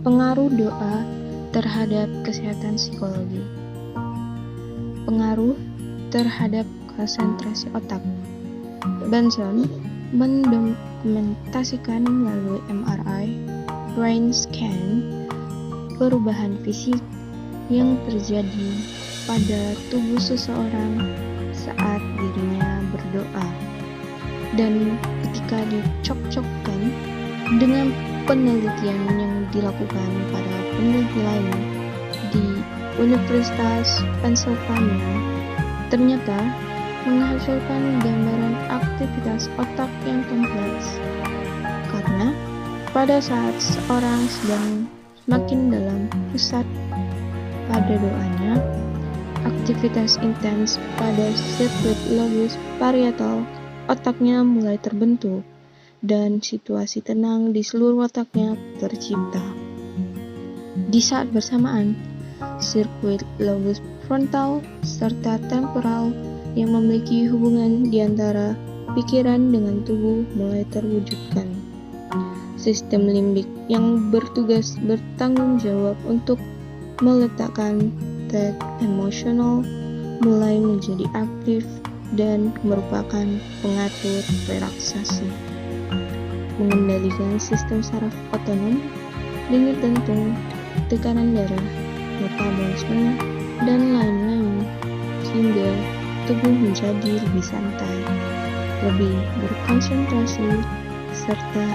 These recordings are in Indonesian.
Pengaruh doa terhadap kesehatan psikologi. Pengaruh terhadap konsentrasi otak. Benson mendokumentasikan melalui MRI, brain scan, perubahan fisik yang terjadi pada tubuh seseorang saat dirinya berdoa, dan ketika dicocokkan dengan penelitian yang dilakukan pada peneliti lain di Universitas Pennsylvania, ternyata menghasilkan gambaran aktivitas otak yang kompleks. Karena pada saat seorang sedang semakin dalam pusat pada doanya, aktivitas intens pada sirkuit lobus parietal otaknya mulai terbentuk, dan situasi tenang di seluruh otaknya tercipta. Di saat bersamaan, sirkuit lobus frontal serta temporal yang memiliki hubungan di antara pikiran dengan tubuh mulai terwujudkan. Sistem limbik yang bertugas bertanggung jawab untuk meletakkan tag emosional mulai menjadi aktif dan merupakan pengatur relaksasi, mengendalikan sistem saraf otonom, denyut jantung, tekanan darah, metabolisme, dan lain-lain, sehingga tubuh menjadi lebih santai, lebih berkonsentrasi, serta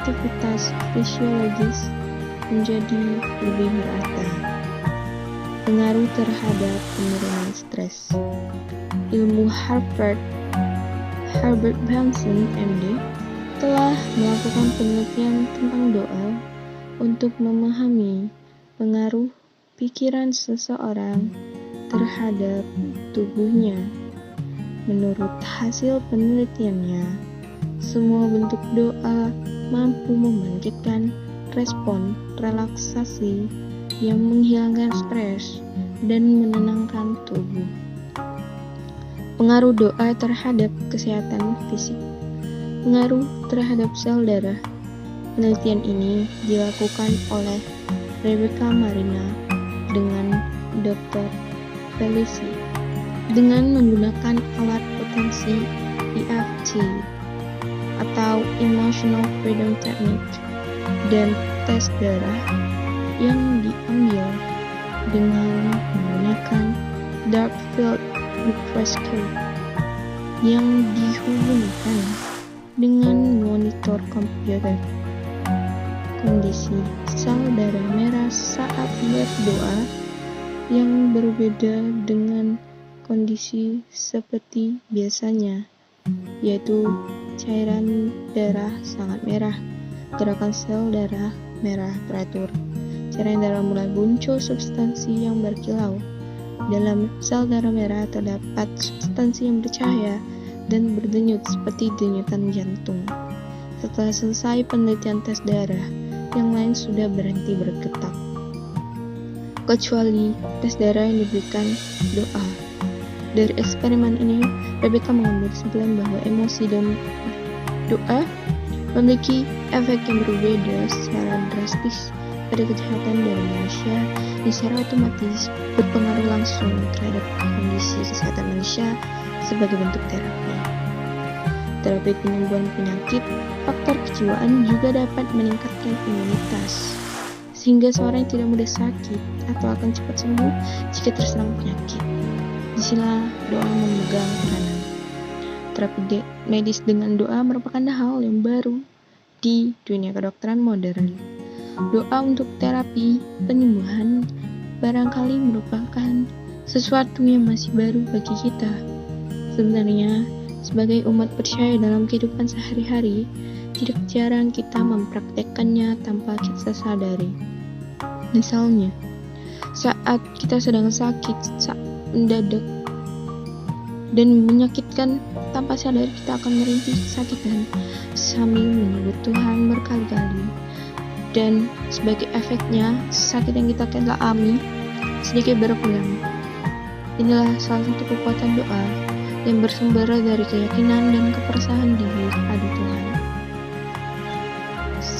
aktivitas fisiologis menjadi lebih merata. Pengaruh terhadap penurunan stres. Ilmu Harvard Benson MD telah melakukan penelitian tentang doa untuk memahami pengaruh pikiran seseorang terhadap tubuhnya. Menurut hasil penelitiannya, semua bentuk doa mampu membangkitkan respon relaksasi yang menghilangkan stres dan menenangkan tubuh. Pengaruh doa terhadap kesehatan fisik. Pengaruh terhadap sel darah. Penelitian ini dilakukan oleh Rebecca Marina dengan Dr. Felici dengan menggunakan alat potensi EFT atau Emotional Freedom Technique dan tes darah yang diambil dengan menggunakan dark field microscope yang dihubungkan dengan monitor komputer. Kondisi sel darah merah saat berdoa yang berbeda dengan kondisi seperti biasanya, yaitu cairan darah sangat merah, gerakan sel darah merah teratur, cairan darah mulai muncul substansi yang berkilau. Dalam sel darah merah terdapat substansi yang bercahaya dan berdenyut seperti denyutan jantung. Setelah selesai penelitian tes darah, yang lain sudah berhenti bergetar, kecuali tes darah yang diberikan doa. Dari eksperimen ini, Rebecca mengambil kesimpulan bahwa emosi dan doa memiliki efek yang berbeda secara drastis pada kesehatan dari manusia, dan secara otomatis berpengaruh langsung terhadap kondisi kesehatan manusia sebagai bentuk terapi. Terapi penyembuhan penyakit, faktor kejiwaan juga dapat meningkatkan imunitas, sehingga seorang tidak mudah sakit atau akan cepat sembuh jika terserang penyakit. Disinilah doa memegang peranan. Terapi medis dengan doa merupakan hal yang baru di dunia kedokteran modern. Doa untuk terapi penyembuhan barangkali merupakan sesuatu yang masih baru bagi kita. Sebenarnya, sebagai umat percaya dalam kehidupan sehari-hari, tidak jarang kita mempraktekkannya tanpa kita sadari. Misalnya, saat kita sedang sakit, saat mendadak dan menyakitkan, tanpa sadar kita akan merintih kesakitan sambil menyebut Tuhan berkali-kali. Dan sebagai efeknya, sakit yang kita alami sedikit berkurang. Inilah salah satu kekuatan doa yang bersumber dari keyakinan dan kepercayaan diri pada Tuhan.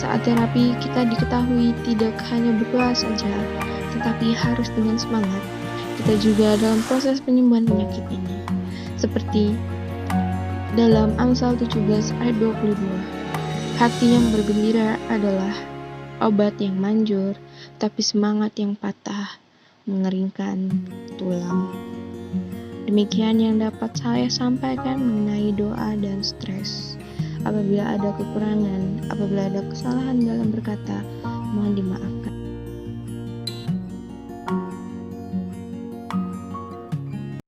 Saat terapi, kita diketahui tidak hanya berdoa saja, tetapi harus dengan semangat. Kita juga dalam proses penyembuhan penyakit ini. Seperti dalam Amsal 17 ayat 22, hati yang bergembira adalah obat yang manjur, tapi semangat yang patah mengeringkan tulang. Demikian yang dapat saya sampaikan mengenai doa dan stres. Apabila ada kekurangan, apabila ada kesalahan dalam berkata, mohon dimaafkan.